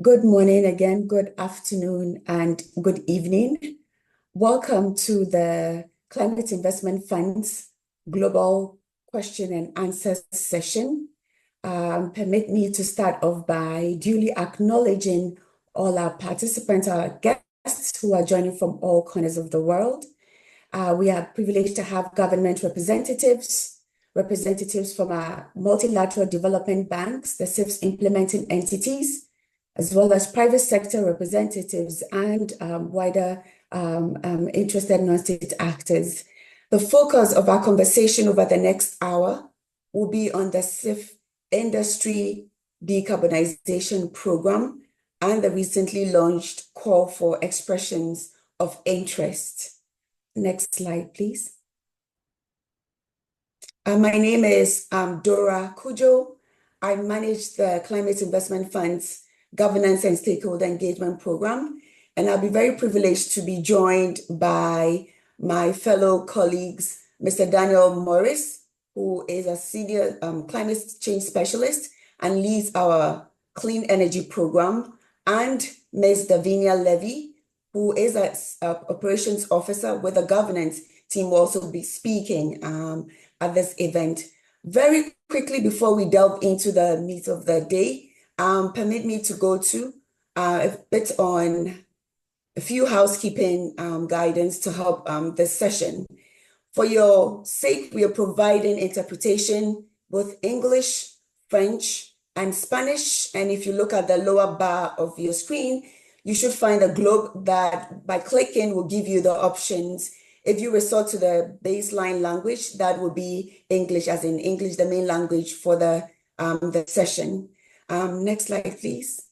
Good morning again, good afternoon, and good evening. Welcome to the Climate Investment Fund's Global Question and Answer session. Permit me to start off by duly acknowledging all our participants, our guests who are joining from all corners of the world. We are privileged to have government representatives from our multilateral development banks, the CIF's implementing entities, as well as private sector representatives and wider interested non-state actors. The focus of our conversation over the next hour will be on the CIF Industry Decarbonization Program and the recently launched call for expressions of interest. Next slide, please. My name is Dora Kujo. I manage the Climate Investment Fund's Governance and Stakeholder Engagement Program, and I'll be very privileged to be joined by my fellow colleagues, Mr. Daniel Morris, who is a senior climate change specialist and leads our clean energy program, and Ms. Davinia Levy, who is an operations officer with the governance team, will also be speaking at this event. Very quickly, before we delve into the meat of the day, permit me to go to a bit on a few housekeeping guidance to help this session. For your sake, we are providing interpretation, both English, French, and Spanish. And if you look at the lower bar of your screen, you should find a globe that by clicking will give you the options. If you resort to the baseline language, that would be English, as in English, the main language for the session. Next slide, please.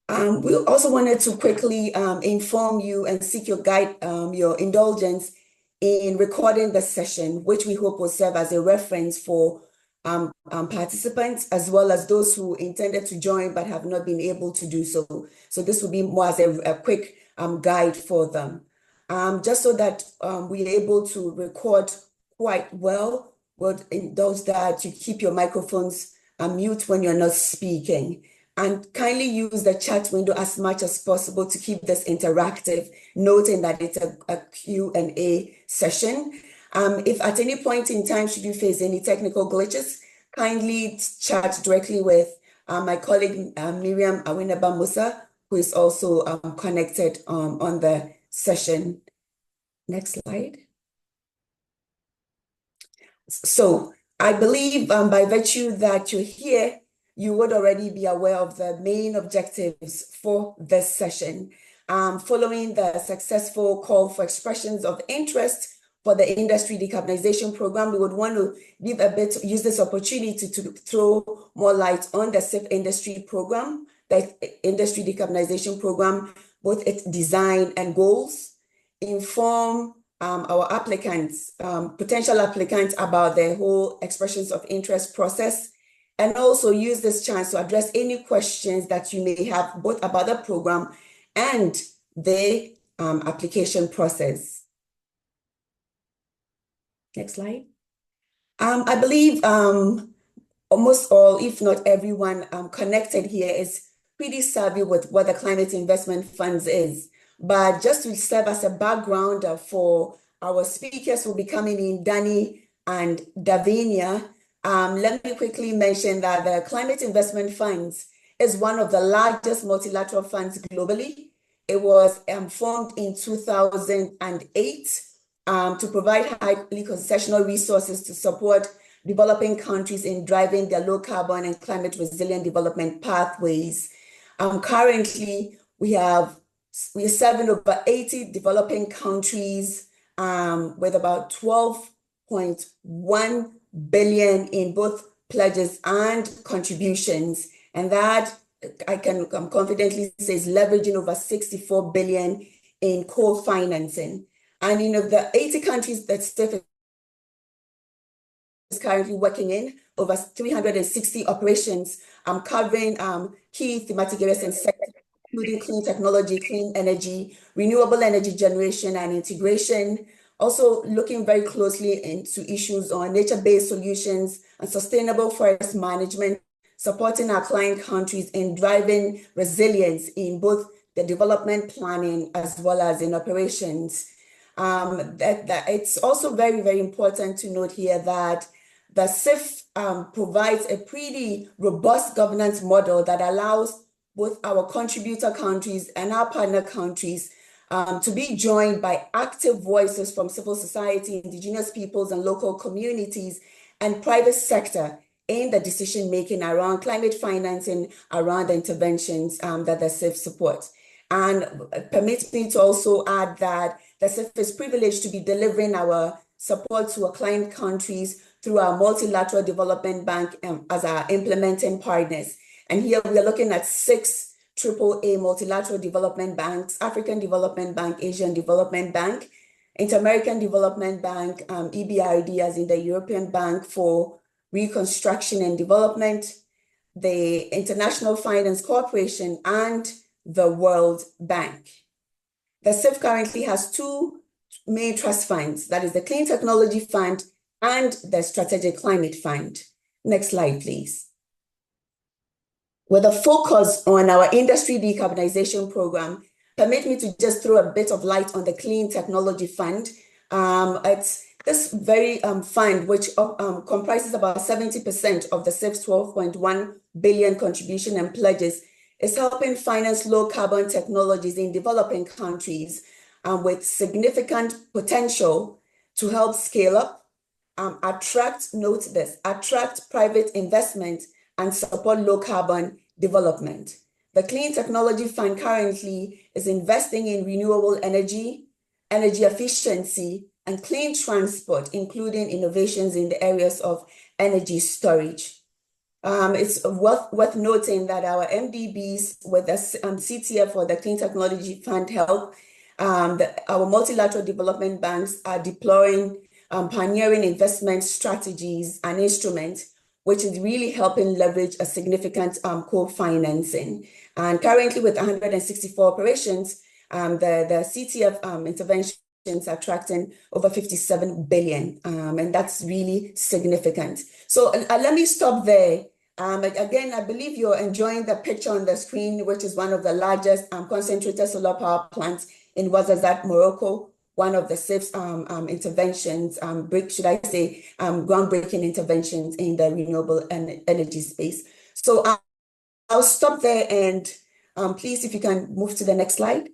We also wanted to quickly inform you and seek your indulgence in recording the session, which we hope will serve as a reference for participants, as well as those who intended to join but have not been able to do so. So this will be more as a quick guide for them. Just so that we're able to record quite well, would indulge that you keep your microphones mute when you're not speaking, and kindly use the chat window as much as possible to keep this interactive, noting that it's a Q&A session. If at any point in time, should you face any technical glitches, kindly chat directly with my colleague, Miriam Awinaba Musa, who is also connected on the session. Next slide. So I believe by virtue that you're here, you would already be aware of the main objectives for this session. Following the successful call for expressions of interest for the Industry Decarbonization Program, we would want to use this opportunity to throw more light on the CIF Industry Program, the Industry Decarbonization Program, both its design and goals, inform our applicants, potential applicants, about the whole expressions of interest process, and also use this chance to address any questions that you may have both about the program and the application process. Next slide. I believe almost all, if not everyone connected here is pretty savvy with what the Climate Investment Funds is. But just to serve as a background for our speakers who will be coming in, Danny and Davinia, let me quickly mention that the Climate Investment Funds is one of the largest multilateral funds globally. It was formed in 2008 to provide highly concessional resources to support developing countries in driving their low carbon and climate resilient development pathways. Currently, we are serving over 80 developing countries with about 12.1 billion in both pledges and contributions. And that I can confidently say is leveraging over 64 billion in co-financing. And the 80 countries that CIF is currently working in, over 360 operations covering key thematic areas and sectors, including clean technology, clean energy, renewable energy generation and integration, also looking very closely into issues on nature-based solutions and sustainable forest management, supporting our client countries in driving resilience in both the development planning as well as in operations. That it's also very, very important to note here that the CIF provides a pretty robust governance model that allows both our contributor countries and our partner countries to be joined by active voices from civil society, indigenous peoples and local communities and private sector in the decision-making around climate financing, around the interventions that the CIF supports. And permit me to also add that the CIF is privileged to be delivering our support to our client countries through our multilateral development bank as our implementing partners. And here we are looking at 6 AAA multilateral development banks: African Development Bank, Asian Development Bank, Inter-American Development Bank, EBRD as in the European Bank for Reconstruction and Development, the International Finance Corporation, and the World Bank. The CIF currently has 2 main trust funds, that is the Clean Technology Fund and the Strategic Climate Fund. Next slide, please. With a focus on our Industry Decarbonization Program, permit me to just throw a bit of light on the Clean Technology Fund. It's this very fund, which comprises about 70% of the CIF's 12.1 billion contribution and pledges, is helping finance low carbon technologies in developing countries with significant potential to help scale up, attract private investment and support low carbon development. The Clean Technology Fund currently is investing in renewable energy, energy efficiency, and clean transport, including innovations in the areas of energy storage. It's worth noting that our MDBs with the CTF or the Clean Technology Fund help, our multilateral development banks are deploying pioneering investment strategies and instruments, which is really helping leverage a significant co-financing. And currently with 164 operations, the CTF interventions are attracting over 57 billion, and that's really significant. So let me stop there. Again, I believe you're enjoying the picture on the screen, which is one of the largest concentrated solar power plants in Ouarzazate, Morocco, one of the CIF's interventions, groundbreaking interventions in the renewable energy space. So I'll stop there, and please, if you can move to the next slide.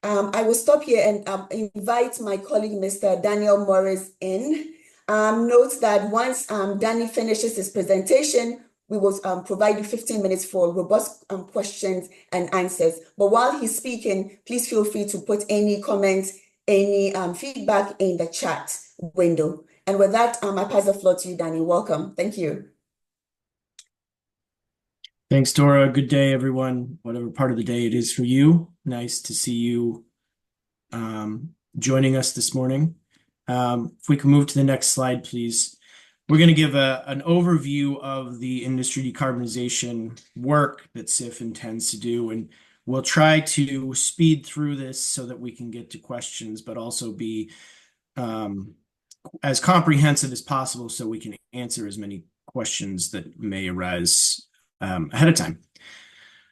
I will stop here and invite my colleague, Mr. Daniel Morris, in. Note that once Danny finishes his presentation, we will provide you 15 minutes for robust questions and answers. But while he's speaking, please feel free to put any comments, any feedback in the chat window. And with that, I pass the floor to you, Danny. Welcome. Thank you. Thanks, Dora. Good day, everyone, whatever part of the day it is for you. Nice to see you joining us this morning. If we can move to the next slide, please. We're going to give an overview of the industry decarbonization work that CIF intends to do, and we'll try to speed through this so that we can get to questions, but also be as comprehensive as possible so we can answer as many questions that may arise ahead of time.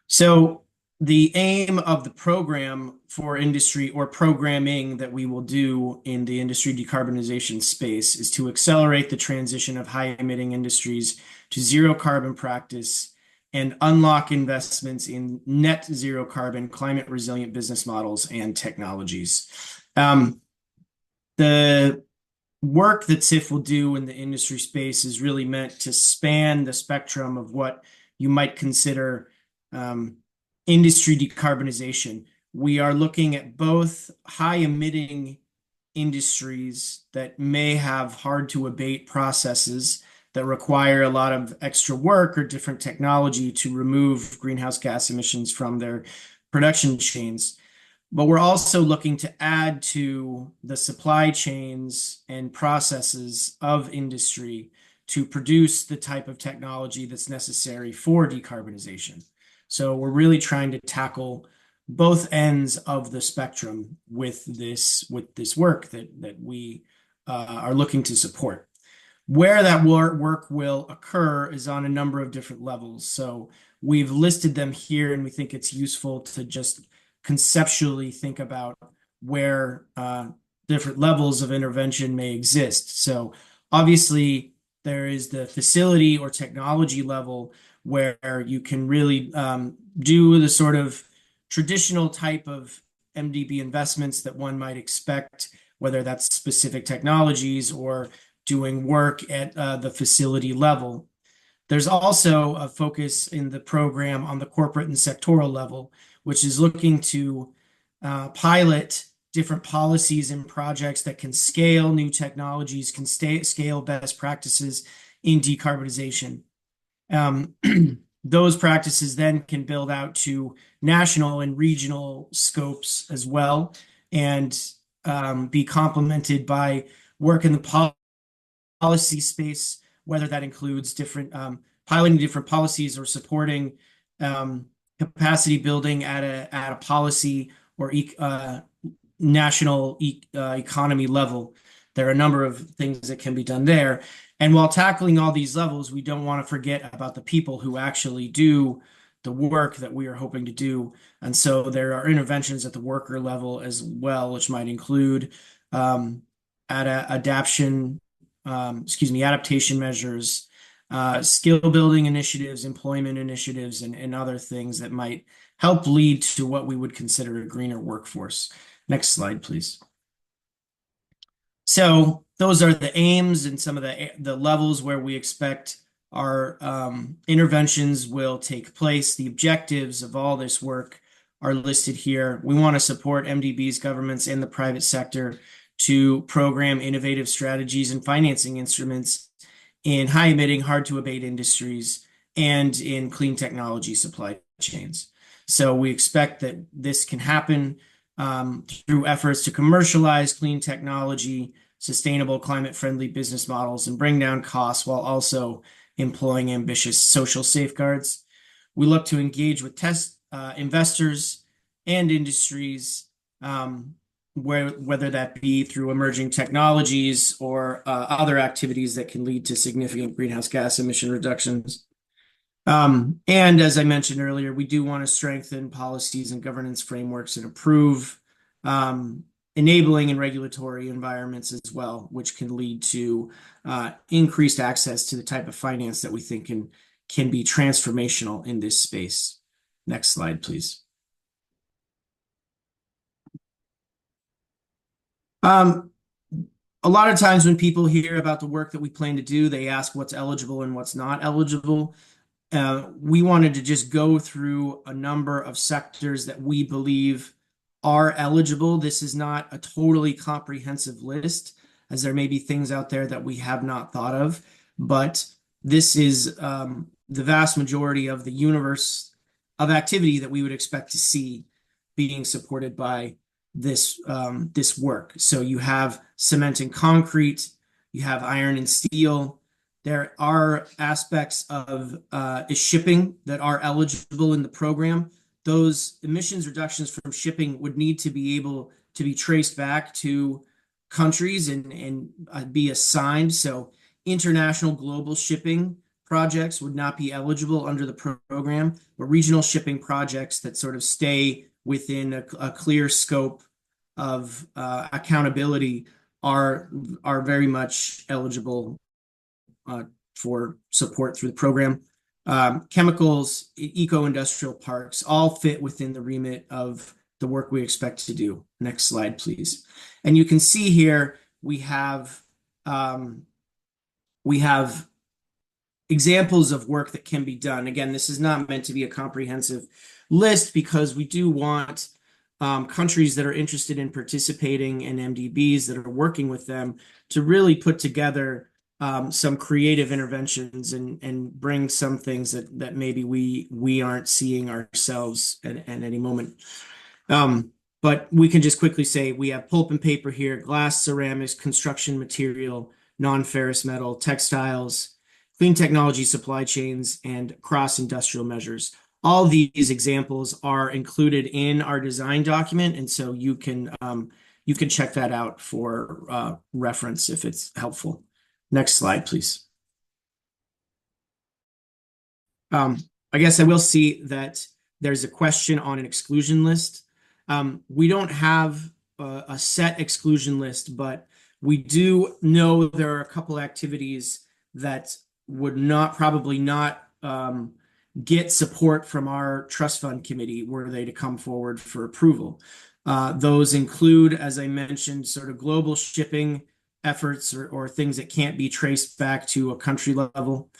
So the aim of the program for industry, or programming that we will do in the industry decarbonization space, is to accelerate the transition of high-emitting industries to zero carbon practice and unlock investments in net zero carbon, climate resilient business models and technologies. The work that CIF will do in the industry space is really meant to span the spectrum of what you might consider industry decarbonization. We are looking at both high-emitting industries that may have hard-to-abate processes that require a lot of extra work or different technology to remove greenhouse gas emissions from their production chains. But we're also looking to add to the supply chains and processes of industry to produce the type of technology that's necessary for decarbonization. So we're really trying to tackle both ends of the spectrum with this work that we are looking to support. Where that work will occur is on a number of different levels. So we've listed them here, and we think it's useful to just conceptually think about where different levels of intervention may exist. So obviously, there is the facility or technology level where you can really do the sort of traditional type of MDB investments that one might expect, whether that's specific technologies or doing work at the facility level. There's also a focus in the program on the corporate and sectoral level, which is looking to pilot different policies and projects that can scale new technologies, can scale best practices in decarbonization. Those practices then can build out to national and regional scopes as well, and be complemented by work in the policy space, whether that includes different piloting different policies or supporting capacity building at a policy or national economy level. There are a number of things that can be done there. And while tackling all these levels, we don't want to forget about the people who actually do the work that we are hoping to do. And so there are interventions at the worker level as well, which might include adaptation measures, skill building initiatives, employment initiatives, and other things that might help lead to what we would consider a greener workforce. Next slide, please. So those are the aims and some of the levels where we expect our interventions will take place. The objectives of all this work are listed here. We want to support MDBs, governments, and the private sector to program innovative strategies and financing instruments in high-emitting, hard-to-abate industries and in clean technology supply chains. So we expect that this can happen through efforts to commercialize clean technology, sustainable climate-friendly business models, and bring down costs while also employing ambitious social safeguards. We look to engage with investors and industries, whether that be through emerging technologies or other activities that can lead to significant greenhouse gas emission reductions. And as I mentioned earlier, we do want to strengthen policies and governance frameworks and improve enabling and regulatory environments as well, which can lead to increased access to the type of finance that we think can be transformational in this space. Next slide, please. A lot of times when people hear about the work that we plan to do, they ask what's eligible and what's not eligible. We wanted to just go through a number of sectors that we believe are eligible. This is not a totally comprehensive list, as there may be things out there that we have not thought of, but this is the vast majority of the universe of activity that we would expect to see being supported by this work. So you have cement and concrete, you have iron and steel. There are aspects of shipping that are eligible in the program. Those emissions reductions from shipping would need to be able to be traced back to countries and be assigned. So international global shipping projects would not be eligible under the program, but regional shipping projects that sort of stay within a clear scope of accountability are very much eligible for support through the program. Chemicals, eco-industrial parks all fit within the remit of the work we expect to do. Next slide, please. And you can see here we have examples of work that can be done. Again, this is not meant to be a comprehensive list because we do want countries that are interested in participating in MDBs that are working with them to really put together some creative interventions and bring some things that maybe we aren't seeing ourselves at any moment. But we can just quickly say we have pulp and paper here, glass, ceramics, construction material, non-ferrous metal, textiles, clean technology supply chains, and cross-industrial measures. All these examples are included in our design document, and so you can check that out for reference if it's helpful. Next slide, please. I guess I will see that there's a question on an exclusion list. We don't have a set exclusion list, but we do know there are a couple activities that would probably not get support from our trust fund committee were they to come forward for approval. Those include, as I mentioned, sort of global shipping efforts or things that can't be traced back to a country level.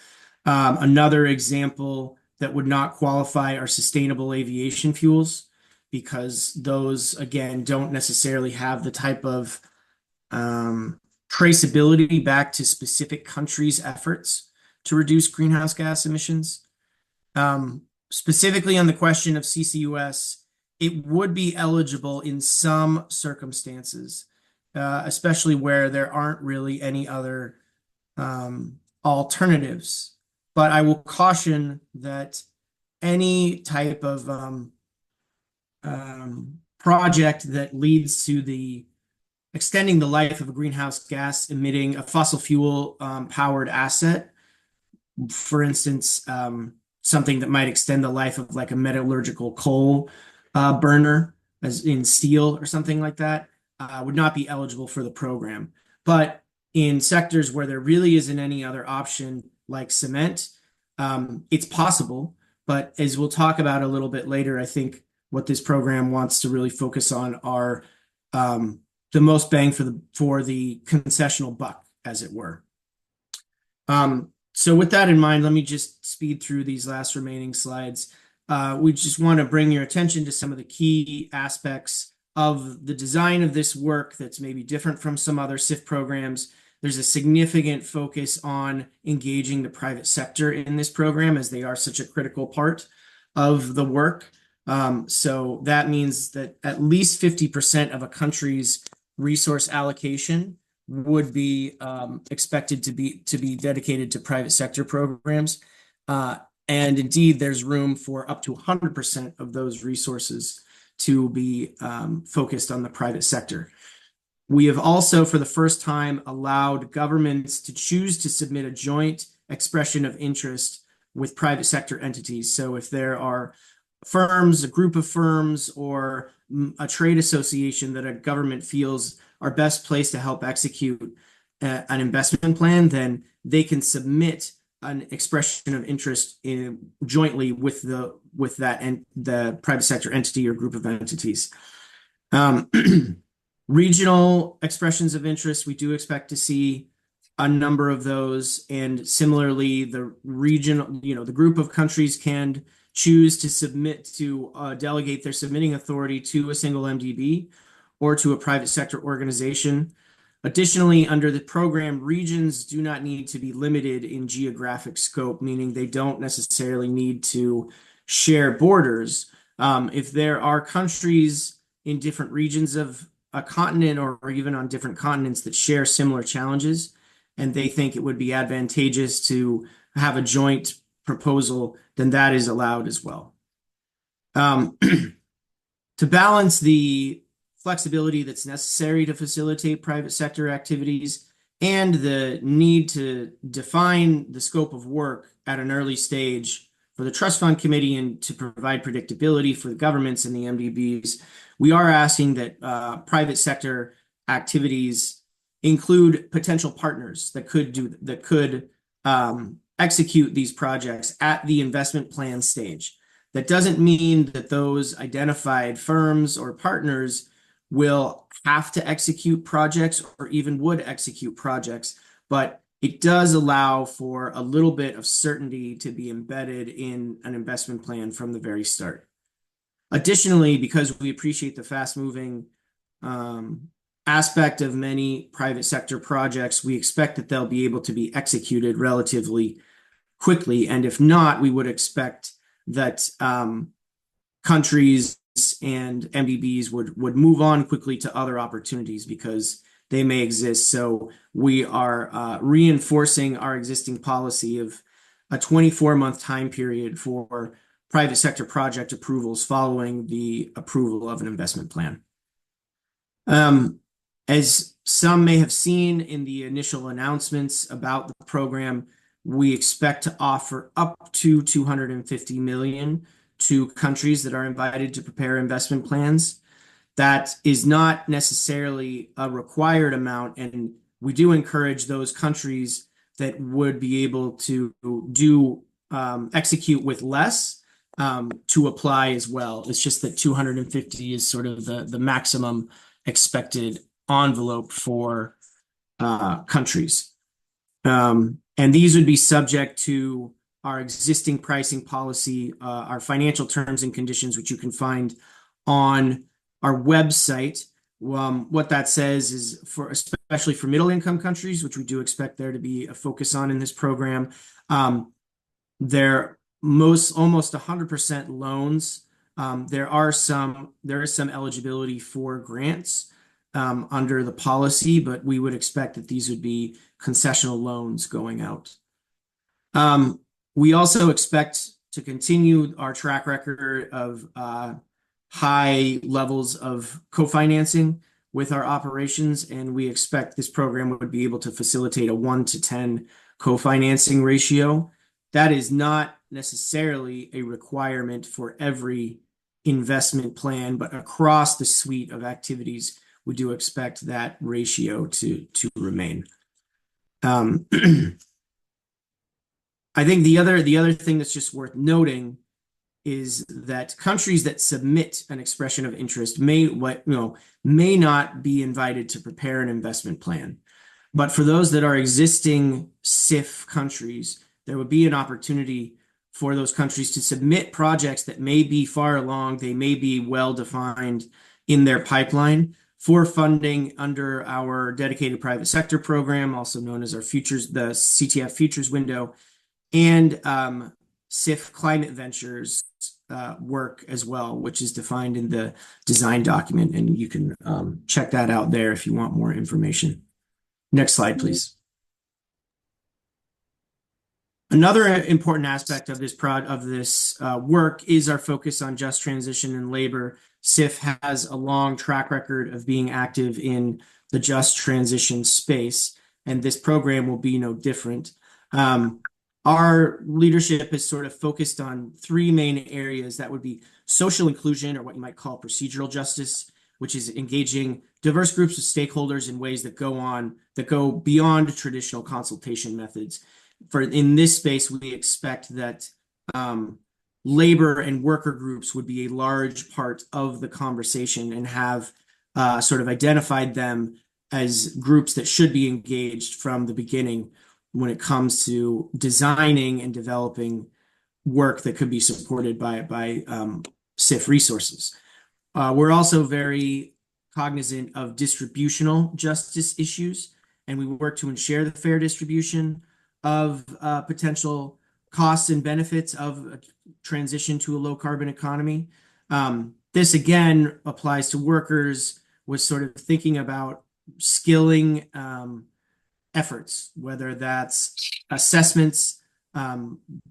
Another example that would not qualify are sustainable aviation fuels, because those, again, don't necessarily have the type of traceability back to specific countries' efforts to reduce greenhouse gas emissions. Specifically on the question of CCUS, it would be eligible in some circumstances, especially where there aren't really any other alternatives. But I will caution that any type of project that leads to the extending the life of a greenhouse gas emitting, a fossil fuel powered asset, for instance, something that might extend the life of like a metallurgical coal burner, as in steel or something like that, would not be eligible for the program. But in sectors where there really isn't any other option, like cement, it's possible. But as we'll talk about a little bit later, I think what this program wants to really focus on are the most bang for the concessional buck, as it were. So with that in mind, let me just speed through these last remaining slides. We just want to bring your attention to some of the key aspects of the design of this work that's maybe different from some other CIF programs. There's a significant focus on engaging the private sector in this program, as they are such a critical part of the work. So that means that at least 50% of a country's resource allocation would be expected to be dedicated to private sector programs. And indeed, there's room for up to 100% of those resources to be focused on the private sector. We have also, for the first time, allowed governments to choose to submit a joint expression of interest with private sector entities. So if there are firms, a group of firms, or a trade association that a government feels are best placed to help execute an investment plan, then they can submit an expression of interest jointly with that and the private sector entity or group of entities. Regional expressions of interest, we do expect to see a number of those, and similarly, the regional, the group of countries can choose to submit to delegate their submitting authority to a single MDB or to a private sector organization. Additionally, under the program, regions do not need to be limited in geographic scope, meaning they don't necessarily need to share borders. If there are countries in different regions of a continent or even on different continents that share similar challenges, and they think it would be advantageous to have a joint proposal, then that is allowed as well. To balance the flexibility that's necessary to facilitate private sector activities and the need to define the scope of work at an early stage for the Trust Fund Committee and to provide predictability for the governments and the MDBs, we are asking that private sector activities include potential partners that could execute these projects at the investment plan stage. That doesn't mean that those identified firms or partners will have to execute projects or even would execute projects, but it does allow for a little bit of certainty to be embedded in an investment plan from the very start. Additionally, because we appreciate the fast-moving aspect of many private sector projects, we expect that they'll be able to be executed relatively quickly. And if not, we would expect that countries and MDBs would move on quickly to other opportunities because they may exist. So we are reinforcing our existing policy of a 24-month time period for private sector project approvals following the approval of an investment plan. As some may have seen in the initial announcements about the program, we expect to offer up to 250 million to countries that are invited to prepare investment plans. That is not necessarily a required amount, and we do encourage those countries that would be able to execute with less to apply as well. It's just that 250 is sort of the maximum expected envelope for countries. And these would be subject to our existing pricing policy, our financial terms and conditions, which you can find on our website. What that says is, especially for middle income countries, which we do expect there to be a focus on in this program, they're almost 100% loans. There is some eligibility for grants under the policy, but we would expect that these would be concessional loans going out. We also expect to continue our track record of high levels of co-financing with our operations, and we expect this program would be able to facilitate a 1-to-10 co-financing ratio. That is not necessarily a requirement for every investment plan, but across the suite of activities, we do expect that ratio to remain. I think the other thing that's just worth noting is that countries that submit an expression of interest may not be invited to prepare an investment plan. But for those that are existing CIF countries, there would be an opportunity for those countries to submit projects that may be far along, they may be well defined in their pipeline for funding under our dedicated private sector program, also known as our futures, the CTF futures window, and CIF climate ventures work as well, which is defined in the design document, and you can check that out there if you want more information. Next slide, please. Another important aspect of this work is our focus on just transition and labor. CIF has a long track record of being active in the just transition space, and this program will be no different. Our leadership is sort of focused on three main areas. That would be social inclusion, or what you might call procedural justice, which is engaging diverse groups of stakeholders in ways that go beyond traditional consultation methods. In this space, we expect that labor and worker groups would be a large part of the conversation, and have sort of identified them as groups that should be engaged from the beginning when it comes to designing and developing work that could be supported by CIF resources. We're also very cognizant of distributional justice issues, and we work to ensure the fair distribution of potential costs and benefits of a transition to a low carbon economy. This again applies to workers, with sort of thinking about skilling efforts, whether that's assessments,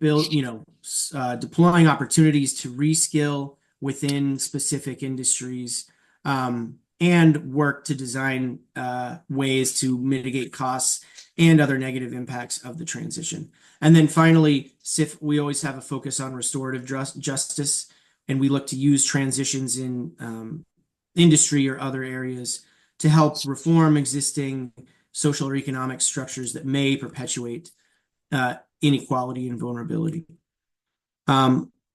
deploying opportunities to reskill within specific industries, and work to design ways to mitigate costs and other negative impacts of the transition. And then finally, CIF, we always have a focus on restorative justice, and we look to use transitions in industry or other areas to help reform existing social or economic structures that may perpetuate inequality and vulnerability.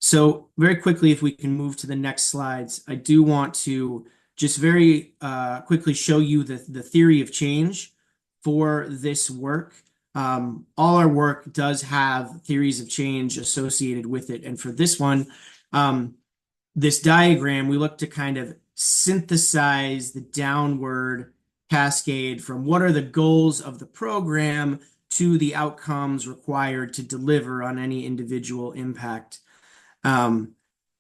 So very quickly, if we can move to the next slides, I do want to just very quickly show you the theory of change for this work. All our work does have theories of change associated with it. And for this one, this diagram, we look to kind of synthesize the downward cascade from what are the goals of the program to the outcomes required to deliver on any individual impact, and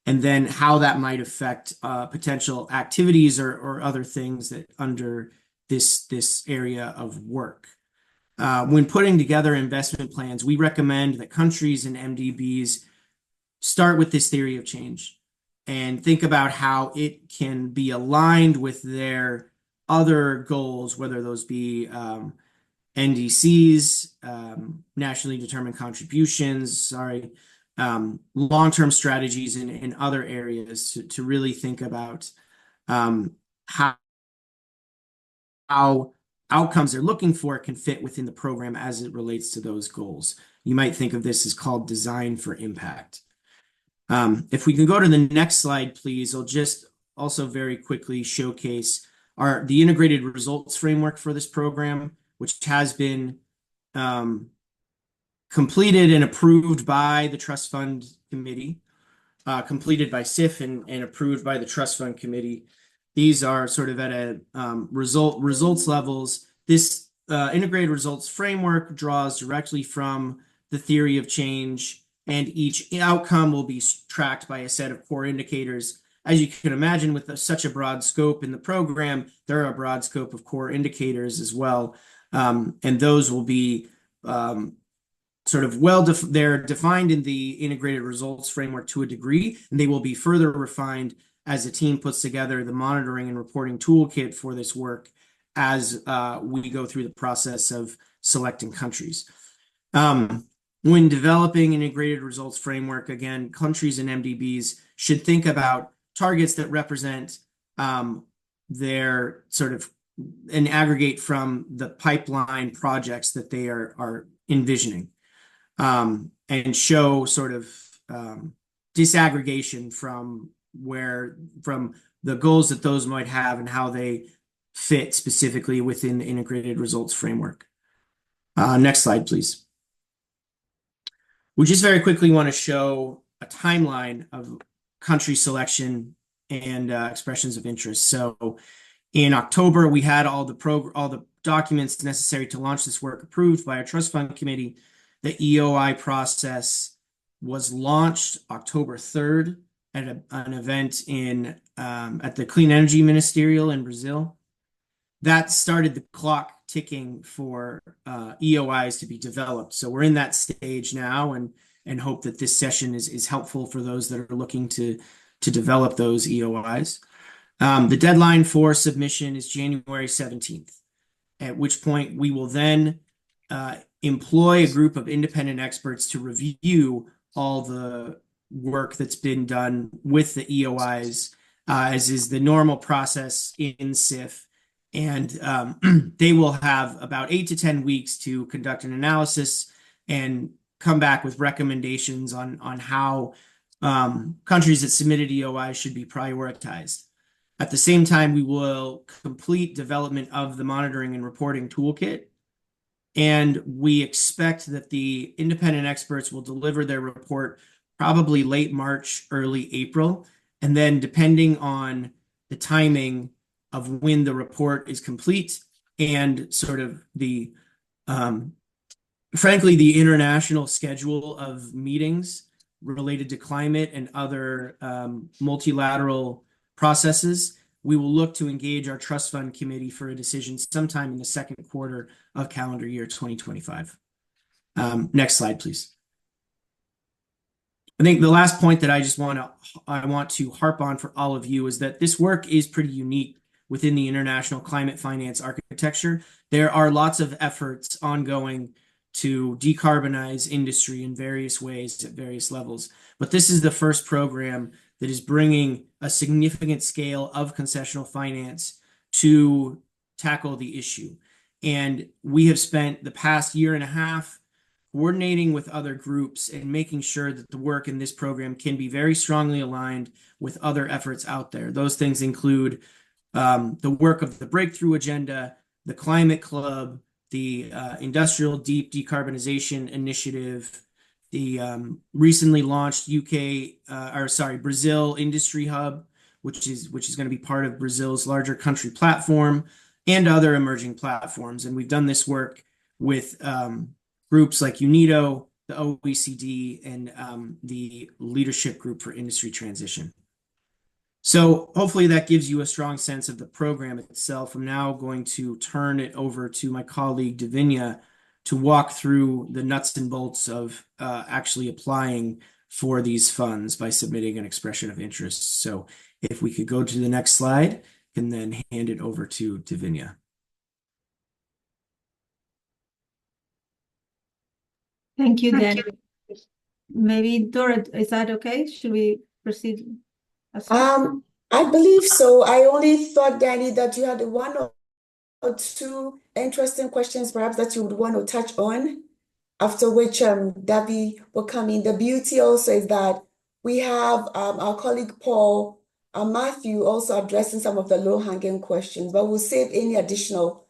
then how that might affect potential activities or other things that under this area of work. When putting together investment plans, we recommend that countries and MDBs start with this theory of change and think about how it can be aligned with their other goals, whether those be NDCs, nationally determined contributions, long-term strategies in other areas to really think about how outcomes they're looking for can fit within the program as it relates to those goals. You might think of this as called design for impact. If we can go to the next slide, please, I'll just also very quickly showcase the integrated results framework for this program, which has been completed and approved by the Trust Fund Committee, completed by CIF and approved by the Trust Fund Committee. These are sort of at a results levels. This integrated results framework draws directly from the theory of change, and each outcome will be tracked by a set of core indicators. As you can imagine, with such a broad scope in the program, there are a broad scope of core indicators as well. And those will be sort of they're defined in the integrated results framework to a degree, and they will be further refined as the team puts together the monitoring and reporting toolkit for this work as we go through the process of selecting countries. When developing an integrated results framework, again, countries and MDBs should think about targets that represent their sort of an aggregate from the pipeline projects that they are envisioning, and show sort of disaggregation from the goals that those might have and how they fit specifically within the integrated results framework. Next slide, please. We just very quickly want to show a timeline of country selection and expressions of interest. So in October, we had all the documents necessary to launch this work approved by our Trust Fund Committee. The EoI process was launched October 3rd at an event at the Clean Energy Ministerial in Brazil. That started the clock ticking for EoIs to be developed. So we're in that stage now, and hope that this session is helpful for those that are looking to develop those EoIs. The deadline for submission is January 17th, at which point we will then employ a group of independent experts to review all the work that's been done with the EoIs, as is the normal process in CIF. And they will have about 8 to 10 weeks to conduct an analysis and come back with recommendations on how countries that submitted EoIs should be prioritized. At the same time, we will complete development of the monitoring and reporting toolkit. And we expect that the independent experts will deliver their report probably late March, early April. And then depending on the timing of when the report is complete and sort of frankly, the international schedule of meetings related to climate and other multilateral processes, we will look to engage our Trust Fund Committee for a decision sometime in the second quarter of calendar year 2025. Next slide, please. I think the last point that I want to harp on for all of you is that this work is pretty unique within the international climate finance architecture. There are lots of efforts ongoing to decarbonize industry in various ways at various levels. But this is the first program that is bringing a significant scale of concessional finance to tackle the issue. And we have spent the past year and a half coordinating with other groups and making sure that the work in this program can be very strongly aligned with other efforts out there. Those things include the work of the Breakthrough Agenda, the Climate Club, the Industrial Deep Decarbonization Initiative, the recently launched Brazil Industry Hub, which is going to be part of Brazil's larger country platform, and other emerging platforms. And we've done this work with groups like UNIDO, the OECD, and the Leadership Group for Industry Transition. So hopefully that gives you a strong sense of the program itself. I'm now going to turn it over to my colleague Davinia to walk through the nuts and bolts of actually applying for these funds by submitting an expression of interest. So if we could go to the next slide, can then hand it over to Davinia. Thank you, Danny. Maybe Dora, is that okay? Should we proceed? I believe so. I only thought, Danny, that you had one or two interesting questions perhaps that you would want to touch on, after which Davi will come in. The beauty also is that we have our colleague Paul Matthew also addressing some of the low-hanging questions, but we'll save any additional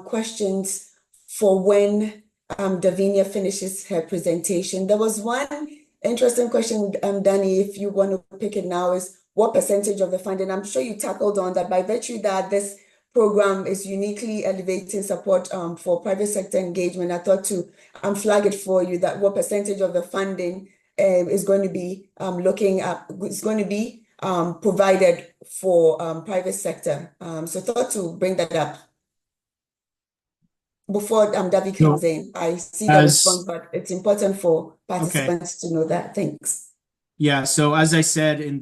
questions for when Davinia finishes her presentation. There was one interesting question, Danny, if you want to pick it now, is what percentage of the funding? I'm sure you tackled on that by virtue that this program is uniquely elevating support for private sector engagement. I thought to flag it for you that what percentage of the funding is going to be provided for private sector. So thought to bring that up before Davi comes in. I see the response, but it's important for participants to know that. Thanks. Yeah, so as I said in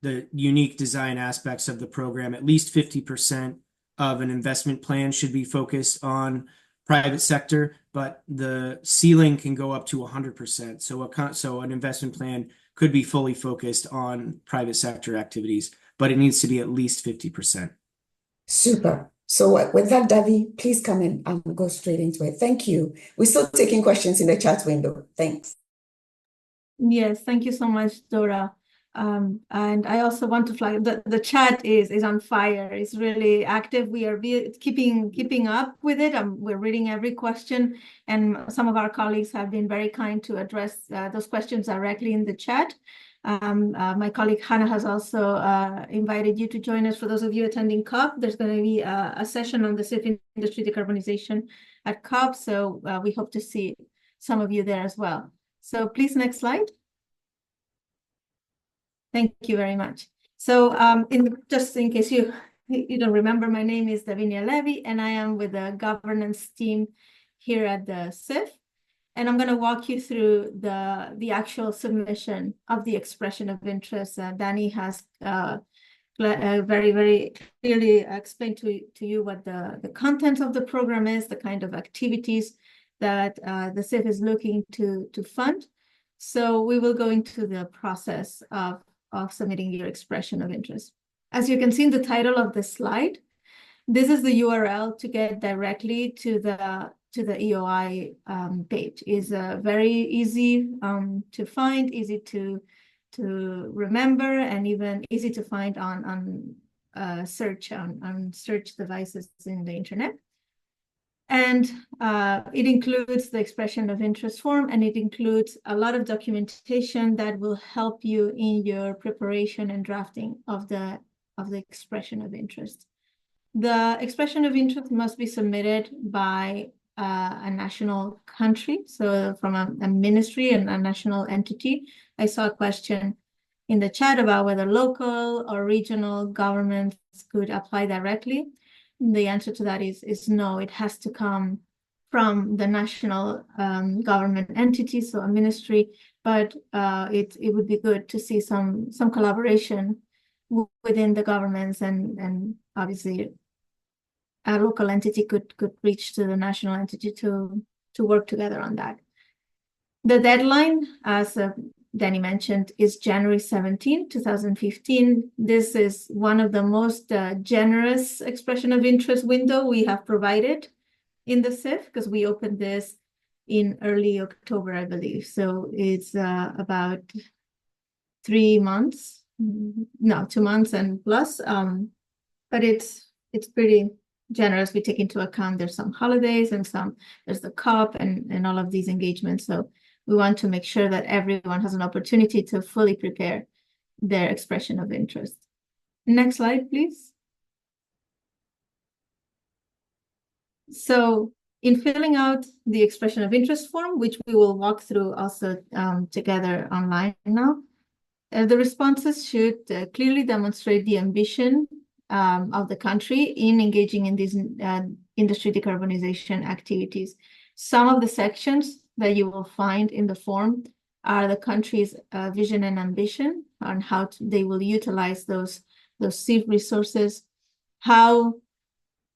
the unique design aspects of the program, at least 50% of an investment plan should be focused on private sector, but the ceiling can go up to 100%. So an investment plan could be fully focused on private sector activities, but it needs to be at least 50%. Super. So with that, Davi, please come in and go straight into it. Thank you. We're still taking questions in the chat window. Thanks. Yes, thank you so much, Dora. And I also want to flag the chat is on fire. It's really active. We are keeping up with it. We're reading every question, and some of our colleagues have been very kind to address those questions directly in the chat. My colleague Hannah has also invited you to join us. For those of you attending COP, there's going to be a session on the CIF industry decarbonization at COP. So we hope to see some of you there as well. So please, next slide. Thank you very much. So just in case you don't remember, my name is Davinia Levy, and I am with the governance team here at the CIF. And I'm going to walk you through the actual submission of the expression of interest. Danny has very, very clearly explained to you what the content of the program is, the kind of activities that the CIF is looking to fund. So we will go into the process of submitting your expression of interest. As you can see in the title of the slide, this is the URL to get directly to the EOI page. Is very easy to find, easy to remember, and even easy to find on search devices in the internet. And it includes the expression of interest form, and it includes a lot of documentation that will help you in your preparation and drafting of the expression of interest. The expression of interest must be submitted by a national country, so from a ministry and a national entity. I saw a question in the chat about whether local or regional governments could apply directly. The answer to that is no. It has to come from the national government entity, so a ministry, but it would be good to see some collaboration within the governments, and obviously a local entity could reach to the national entity to work together on that. The deadline, as Danny mentioned, is January 17, 2015. This is one of the most generous expression of interest window we have provided in the CIF, because we opened this in early October, I believe. So it's about 3 months, no, 2 months and plus. But it's pretty generous. We take into account there's some holidays and there's the COP and all of these engagements. So we want to make sure that everyone has an opportunity to fully prepare their expression of interest. Next slide, please. So in filling out the expression of interest form, which we will walk through also together online now, the responses should clearly demonstrate the ambition of the country in engaging in these industry decarbonization activities. Some of the sections that you will find in the form are the country's vision and ambition on how they will utilize those those CIF resources, how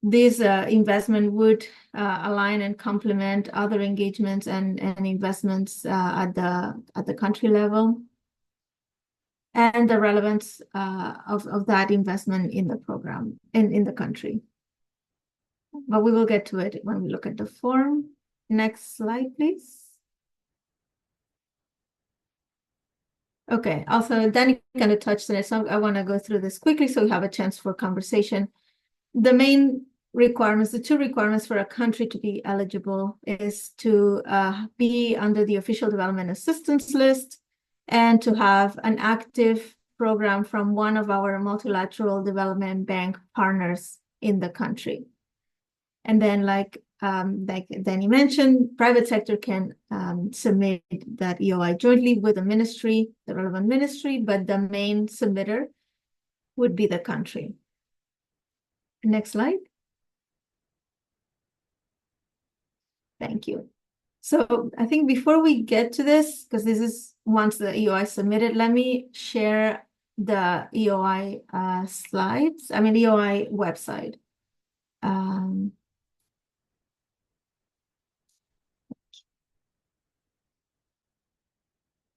this investment would align and complement other engagements and investments at the country level, and the relevance of that investment in the program and in the country. But we will get to it when we look at the form. Next slide, please. Okay, also Danny kind of touched on it, so I want to go through this quickly so we have a chance for conversation. The main requirements, the two requirements for a country to be eligible is to be under the official development assistance list and to have an active program from one of our multilateral development bank partners in the country. And then like Danny mentioned, private sector can submit that EoI jointly with the ministry, the relevant ministry, but the main submitter would be the country. Next slide. Thank you. So I think before we get to this, because this is once the EoI submitted, let me share the EoI slides, EoI website.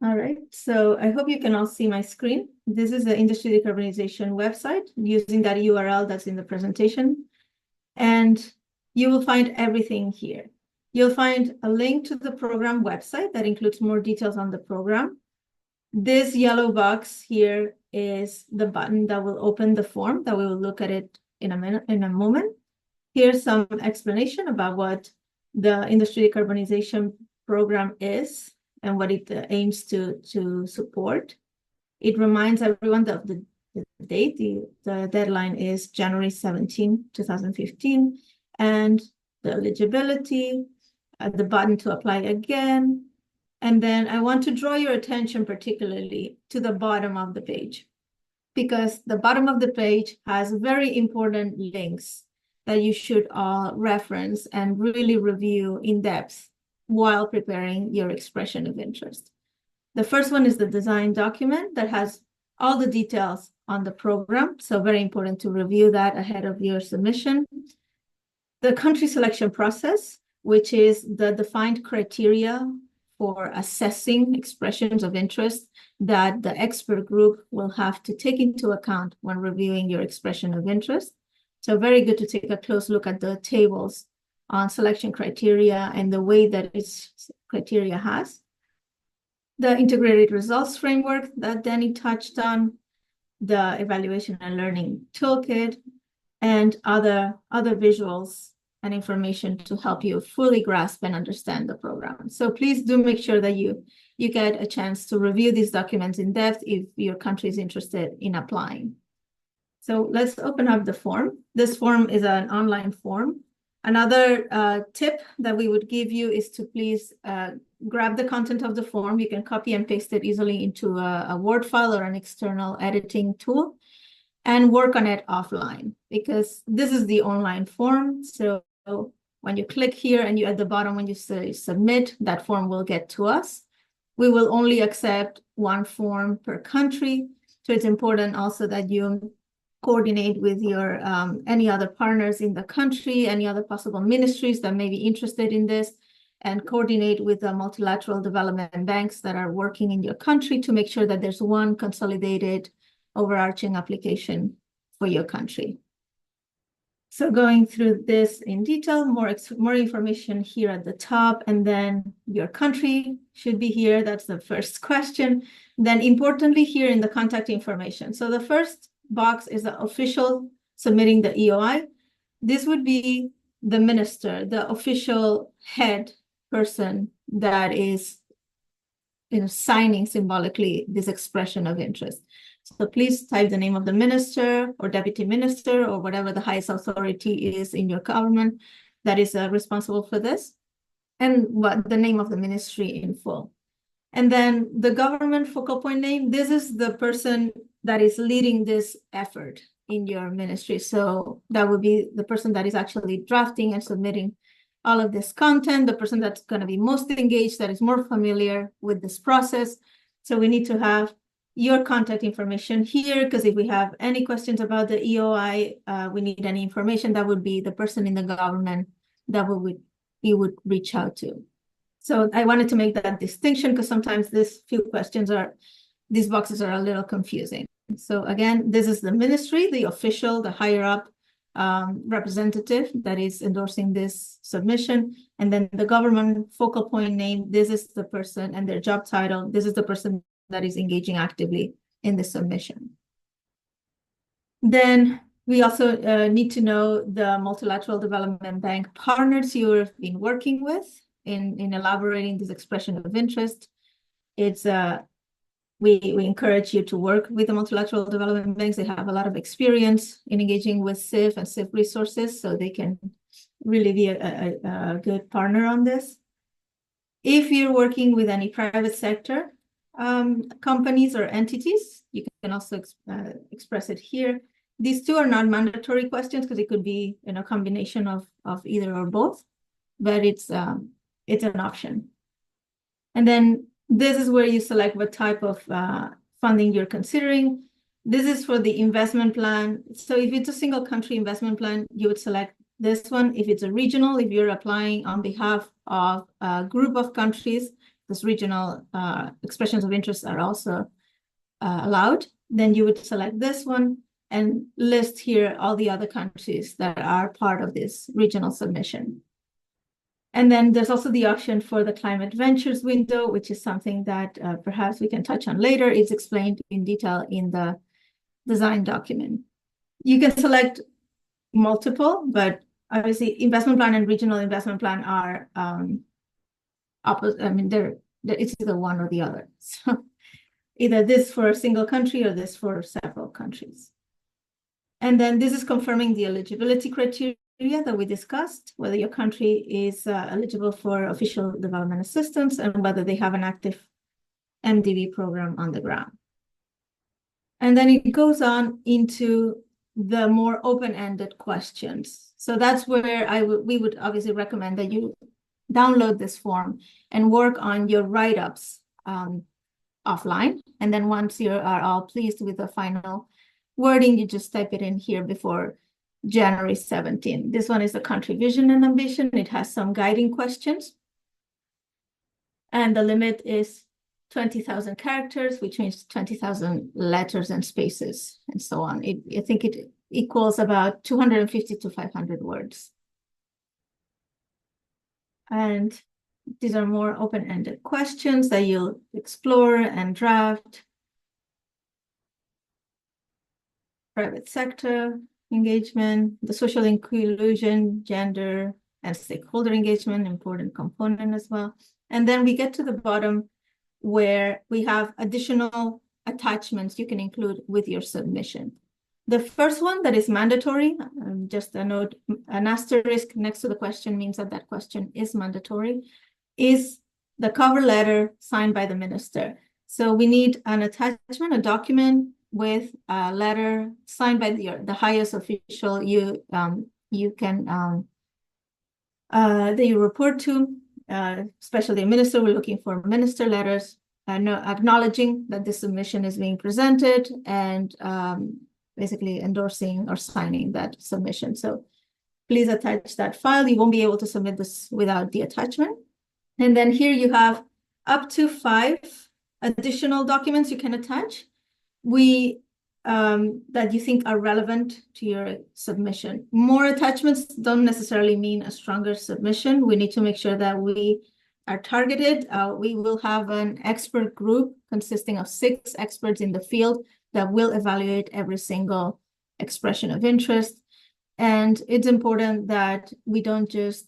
All right, so I hope you can all see my screen. This is the Industry Decarbonization website using that URL that's in the presentation. And you will find everything here. You'll find a link to the program website that includes more details on the program. This yellow box here is the button that will open the form that we will look at it in a moment. Here's some explanation about what the Industry Decarbonization Program is and what it aims to support. It reminds everyone that the date, the deadline is January 17, 2015, and the eligibility, the button to apply again. And then I want to draw your attention particularly to the bottom of the page, because the bottom of the page has very important links that you should all reference and really review in depth while preparing your expression of interest. The first one is the design document that has all the details on the program, so very important to review that ahead of your submission. The country selection process, which is the defined criteria for assessing expressions of interest that the expert group will have to take into account when reviewing your expression of interest. So very good to take a close look at the tables on selection criteria and the way that its criteria has. The integrated results framework that Danny touched on, the evaluation and learning toolkit, and other visuals and information to help you fully grasp and understand the program. So please do make sure that you get a chance to review these documents in depth if your country is interested in applying. So let's open up the form. This form is an online form. Another tip that we would give you is to please grab the content of the form. You can copy and paste it easily into a Word file or an external editing tool and work on it offline, because this is the online form. So when you click here and you at the bottom, when you say submit, that form will get to us. We will only accept one form per country. So it's important also that you coordinate with your any other partners in the country, any other possible ministries that may be interested in this, and coordinate with the multilateral development banks that are working in your country to make sure that there's one consolidated overarching application for your country. So going through this in detail, more information here at the top, and then your country should be here. That's the first question. Then importantly here in the contact information. So the first box is the official submitting the EoI. This would be the minister, the official head person that is signing symbolically this expression of interest. So please type the name of the minister or deputy minister or whatever the highest authority is in your government that is responsible for this, and what the name of the ministry in full. And then the government focal point name, this is the person that is leading this effort in your ministry. So that would be the person that is actually drafting and submitting all of this content, the person that's going to be most engaged, that is more familiar with this process. So we need to have your contact information here, because if we have any questions about the EOI, we need any information, that would be the person in the government that you would reach out to. So I wanted to make that distinction because sometimes these boxes are a little confusing. So again, this is the ministry, the official, the higher up representative that is endorsing this submission. And then the government focal point name, this is the person, and their job title, this is the person that is engaging actively in the submission. Then we also need to know the multilateral development bank partners you've been working with in elaborating this expression of interest. It's we encourage you to work with the multilateral development banks. They have a lot of experience in engaging with CIF and CIF resources, so they can really be a good partner on this. If you're working with any private sector companies or entities, you can also express it here. These two are not mandatory questions because it could be in a combination of either or both, but it's an option. And then this is where you select what type of funding you're considering. This is for the investment plan. So if it's a single country investment plan, you would select this one. If it's a regional, if you're applying on behalf of a group of countries, this regional expressions of interest are also allowed, then you would select this one and list here all the other countries that are part of this regional submission. And then there's also the option for the climate ventures window, which is something that perhaps we can touch on later. It's explained in detail in the design document. You can select multiple, but obviously investment plan and regional investment plan are opposite. I mean, it's either one or the other. So either this for a single country or this for several countries. And then this is confirming the eligibility criteria that we discussed, whether your country is eligible for official development assistance and whether they have an active MDB program on the ground. And then it goes on into the more open-ended questions. So that's where we would obviously recommend that you download this form and work on your write-ups offline. And then once you are all pleased with the final wording, you just type it in here before January 17. This one is the country vision and ambition. It has some guiding questions. And the limit is 20,000 characters, which means 20,000 letters and spaces and so on. I think it equals about 250 to 500 words. And these are more open-ended questions that you'll explore and draft. Private sector engagement, the social inclusion, gender, and stakeholder engagement, important component as well. And then we get to the bottom where we have additional attachments you can include with your submission. The first one that is mandatory, just a note, an asterisk next to the question means that that question is mandatory, is the cover letter signed by the minister. So we need an attachment, a document with a letter signed by the highest official you can that you report to, especially a minister. We're looking for minister letters acknowledging that the submission is being presented and basically endorsing or signing that submission. So please attach that file. You won't be able to submit this without the attachment. And then here you have up to 5 additional documents you can attach that you think are relevant to your submission. More attachments don't necessarily mean a stronger submission. We need to make sure that we are targeted. We will have an expert group consisting of 6 experts in the field that will evaluate every single expression of interest. And it's important that we don't just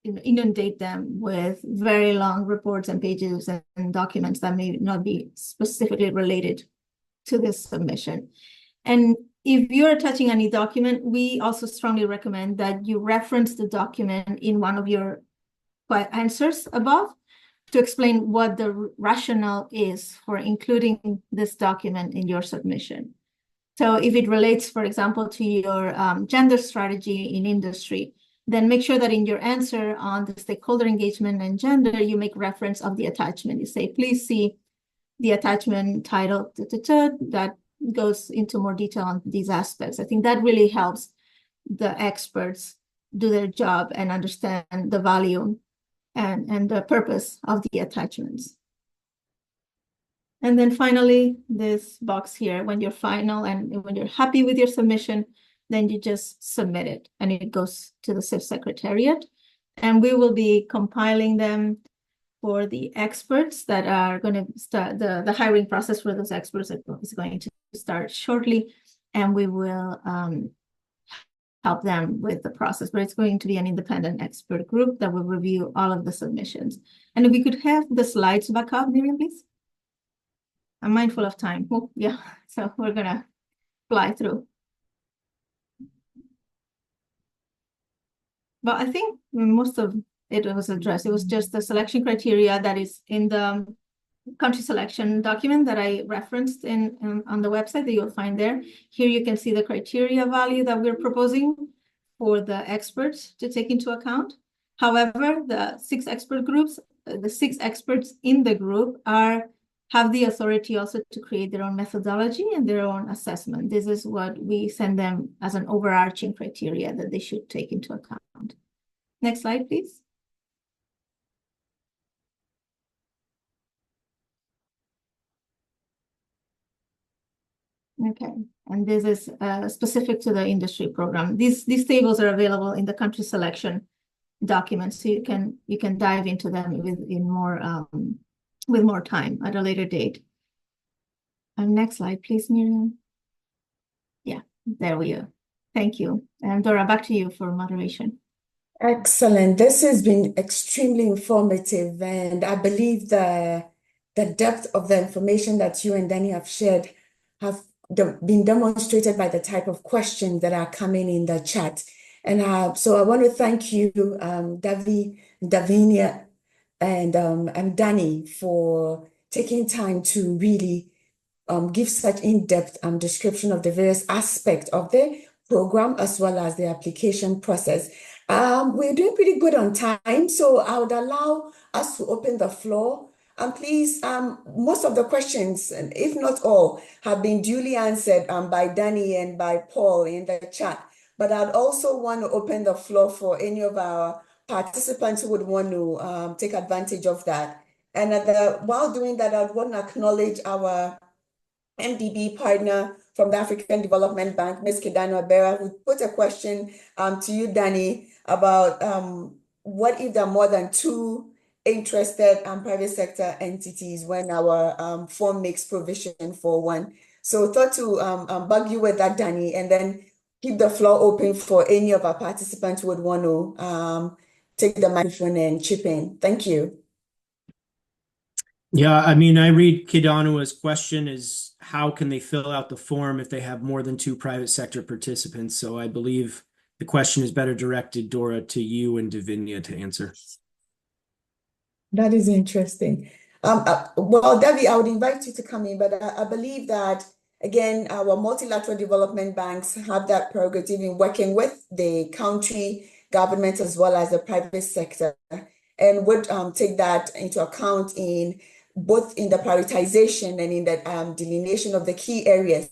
inundate them with very long reports and pages and documents that may not be specifically related to this submission. And if you're attaching any document, we also strongly recommend that you reference the document in one of your answers above to explain what the rationale is for including this document in your submission. So if it relates, for example, to your gender strategy in industry, then make sure that in your answer on the stakeholder engagement and gender, you make reference of the attachment. You say, please see the attachment title that goes into more detail on these aspects. I think that really helps the experts do their job and understand the value and the purpose of the attachments. And then finally, this box here, when you're final and when you're happy with your submission, then you just submit it and it goes to the CIF Secretariat. And we will be compiling them for the experts that are going to start the hiring process for those experts is going to start shortly. And we will help them with the process, but it's going to be an independent expert group that will review all of the submissions. And if we could have the slides back up, Miriam, please. I'm mindful of time. Oh, yeah, so we're gonna fly through. But I think most of it was addressed. It was just the selection criteria that is in the country selection document that I referenced on the website that you'll find there. Here you can see the criteria value that we're proposing for the experts to take into account. However, the 6 expert groups, the 6 experts in the group have the authority also to create their own methodology and their own assessment. This is what we send them as an overarching criteria that they should take into account. Next slide, please. Okay, and this is specific to the industry program. These tables are available in the country selection documents, so you can dive into them with more time at a later date. And next slide, please, Miriam. Yeah, there we go. Thank you. And Dora, back to you for moderation. Excellent. This has been extremely informative, and I believe the depth of the information that you and Danny have shared have been demonstrated by the type of questions that are coming in the chat. And so I want to thank you, Davinia, and Danny for taking time to really give such in-depth description of the various aspects of the program as well as the application process. We're doing pretty good on time, so I would allow us to open the floor. And please, most of the questions, if not all, have been duly answered by Danny and by Paul in the chat. But I'd also want to open the floor for any of our participants who would want to take advantage of that. And while doing that, I'd want to acknowledge our MDB partner from the African Development Bank, Ms. Kidano Abera, who put a question to you, Danny, about what if there are more than 2 interested private sector entities when our form makes provision for one. So thought to bug you with that, Danny, and then keep the floor open for any of our participants who would want to take the microphone and chip in. Thank you. Yeah, I mean, I read Kidanua's question is how can they fill out the form if they have more than 2 private sector participants? So I believe the question is better directed, Dora, to you and Davinia to answer. That is interesting. Well, Debbie, I would invite you to come in, but I believe that, again, our multilateral development banks have that prerogative in working with the country government as well as the private sector, and would take that into account in both in the prioritization and in the delineation of the key areas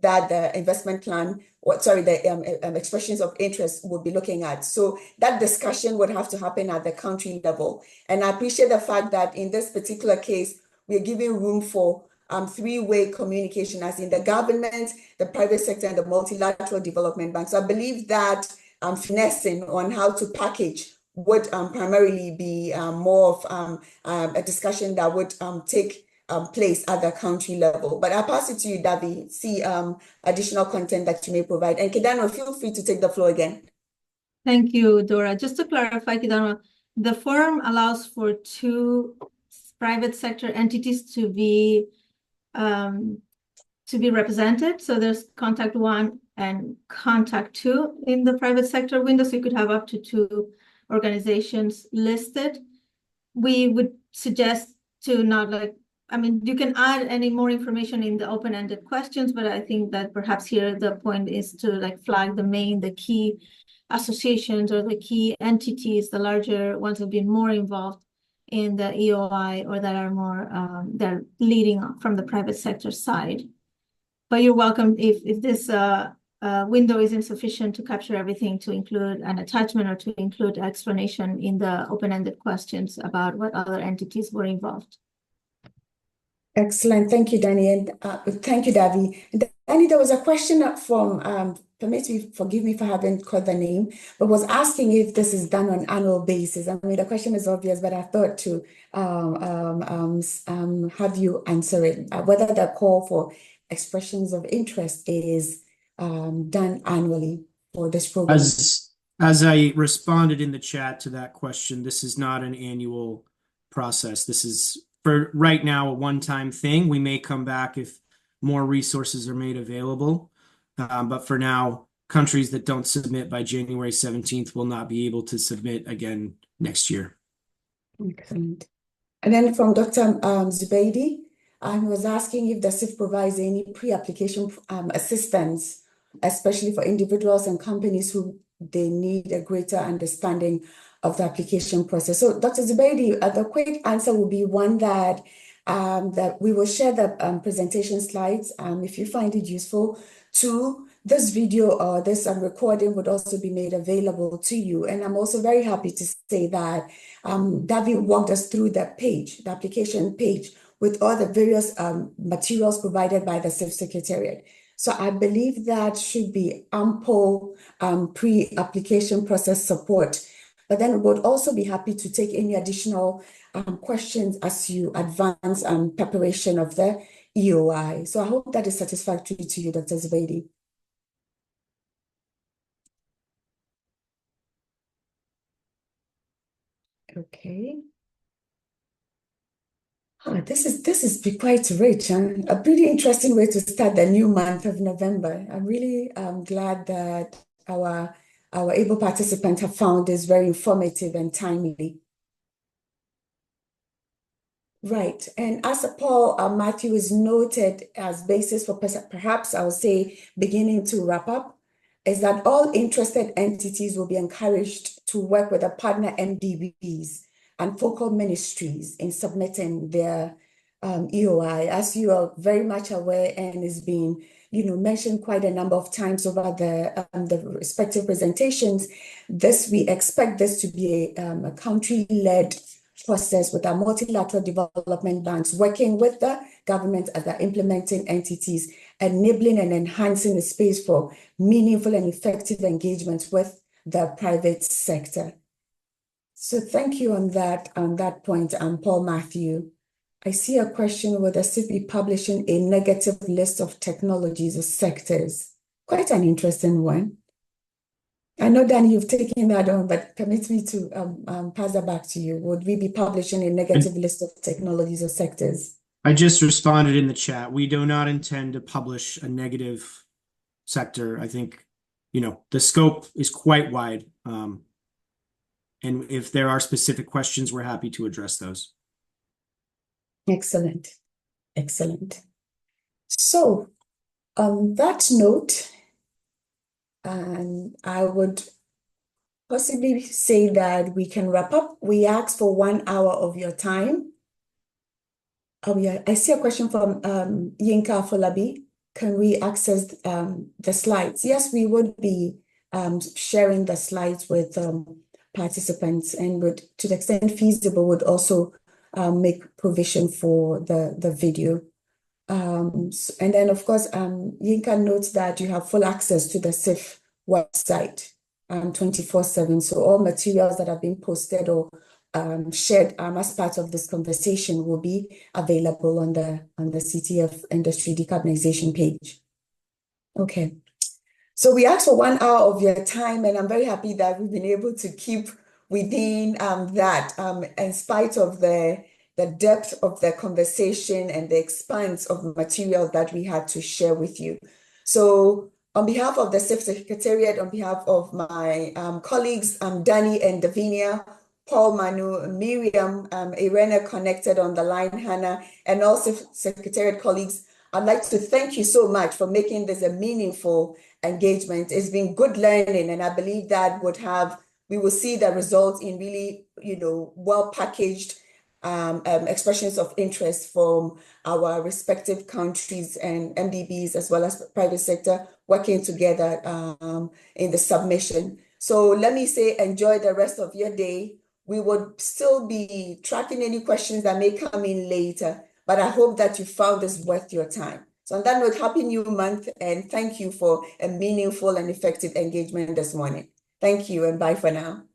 that the investment plan, the expressions of interest would be looking at. So that discussion would have to happen at the country level. And I appreciate the fact that in this particular case, we're giving room for 3-way communication, as in the government, the private sector, and the multilateral development bank. So I believe that finessing on how to package would primarily be more of a discussion that would take place at the country level. But I'll pass it to you, Davi, see additional content that you may provide. And Kidano, feel free to take the floor again. Thank you, Dora. Just to clarify, Kidano, the form allows for 2 private sector entities to be represented. So there's contact 1 and contact 2 in the private sector window. So you could have up to 2 organizations listed. We would suggest to not you can add any more information in the open-ended questions, but I think that perhaps here the point is to flag the key associations or the key entities, the larger ones have been more involved in the EoI or that are more they're leading from the private sector side. But you're welcome if this window is insufficient to capture everything, to include an attachment or to include explanation in the open-ended questions about what other entities were involved. Excellent. Thank you, Danny. And thank you, Davi. Danny, there was a question from, forgive me if I haven't caught the name, but was asking if this is done on an annual basis. I mean, the question is obvious, but I thought to have you answer it, whether the call for expressions of interest is done annually for this program. As I responded in the chat to that question, this is not an annual process. This is, for right now, a one-time thing. We may come back if more resources are made available. But for now, countries that don't submit by January 17th will not be able to submit again next year. Excellent. And then from Dr. Zubeidi, he was asking if the CIF provides any pre-application assistance, especially for individuals and companies who they need a greater understanding of the application process. So Dr. Zubeidi, the quick answer will be one that we will share the presentation slides if you find it useful. Two, this video or this recording would also be made available to you. And I'm also very happy to say that Davi walked us through the page, the application page, with all the various materials provided by the CIF Secretariat. So I believe that should be ample pre-application process support. But then we'll also be happy to take any additional questions as you advance preparation of the EoI. So I hope that is satisfactory to you, Dr. Zubeidi. Okay. This is quite rich and a pretty interesting way to start the new month of November. I'm really glad that our able participants have found this very informative and timely. Right, and as Paul Matthew is noted as basis for perhaps I would say beginning to wrap up, is that all interested entities will be encouraged to work with the partner MDBs and focal ministries in submitting their EoI. As you are very much aware and is being mentioned quite a number of times over the respective presentations, we expect this to be a country-led process with our multilateral development banks working with the government as the implementing entities, enabling and enhancing the space for meaningful and effective engagement with the private sector. So thank you on that point, Paul Matthew. I see a question whether CIF be publishing a negative list of technologies or sectors. Quite an interesting one. I know, Danny, you've taken that on, but permit me to pass that back to you. Would we be publishing a negative list of technologies or sectors? I just responded in the chat. We do not intend to publish a negative sector. I think, the scope is quite wide. And if there are specific questions, we're happy to address those. Excellent. Excellent. So on that note, I would possibly say that we can wrap up. We asked for 1 hour of your time. Oh, yeah. I see a question from Yinka Folabi. Can we access the slides? Yes, we would be sharing the slides with participants, and would, to the extent feasible, would also make provision for the video. And then, of course, Yinka notes that you have full access to the CIF website 24/7. So all materials that have been posted or shared as part of this conversation will be available on the CTF Industry Decarbonization page. Okay. So we asked for 1 hour of your time, and I'm very happy that we've been able to keep within that, in spite of the depth of the conversation and the expanse of material that we had to share with you. So on behalf of the CIF Secretariat, on behalf of my colleagues, Danny and Davinia, Paul, Manu, Miriam, Irena connected on the line, Hannah, and also Secretariat colleagues, I'd like to thank you so much for making this a meaningful engagement. It's been good learning, and I believe that we will see the results in really, well-packaged expressions of interest from our respective countries and MDBs as well as private sector working together in the submission. So let me say, enjoy the rest of your day. We would still be tracking any questions that may come in later, but I hope that you found this worth your time. So on that note, happy new month, and thank you for a meaningful and effective engagement this morning. Thank you, and bye for now.